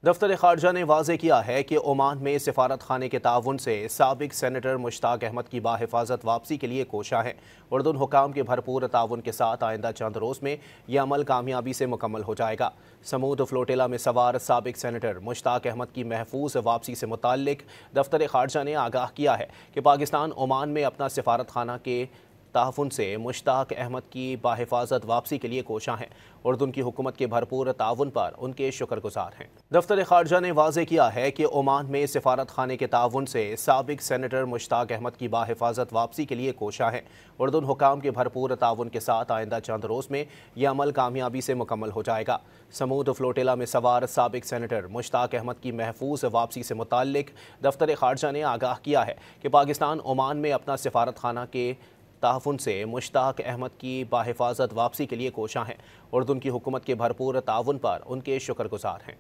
دفتر خارجہ نے واضح کیا ہے کہ عمان میں سفارت خانے کے تعاون سے سابق سینیٹر مشتاق احمد کی بحفاظت واپسی کے لیے کوشاں ہیں۔ اردن حکام کے بھرپور تعاون کے ساتھ آئندہ چند روز میں یہ عمل کامیابی سے مکمل ہو جائے گا۔ سمود فلوٹیلا میں سوار سابق سینیٹر مشتاق احمد کی محفوظ واپسی سے متعلق دفتر خارجہ نے آگاہ کیا ہے کہ پاکستان عمان میں اپنا سفارت خانہ کے تعاون سے مشتاق احمد کی بحفاظت واپسی کے لیے کوشاں ہیں۔ اردن کی حکومت کے بھرپور تعاون پر ان کے شکر گزار ہیں۔ دفتر خارجہ نے واضح کیا ہے کہ عمان میں سفارت خانے کے تعاون سے سابق سینیٹر مشتاق احمد کی بحفاظت واپسی کے لیے کوشاں ہیں۔ اردن حکام کے بھرپور تعاون کے ساتھ آئندہ چند روز میں یہ عمل کامیابی سے مکمل ہو جائے گا۔ سمود فلوٹیلا میں سوار سابق سینیٹر مشتاق احمد کی محفوظ واپسی سے متعلق دفتر خارجہ نے آگاہ کیا ہے کہ پاکستان عمان میں اپنا سفارت خانہ کے تعاون سے مشتاق احمد کی بحفاظت واپسی کے لیے کوشاں ہیں۔ اردن کی حکومت کے بھرپور تعاون پر ان کے شکر گزار ہیں۔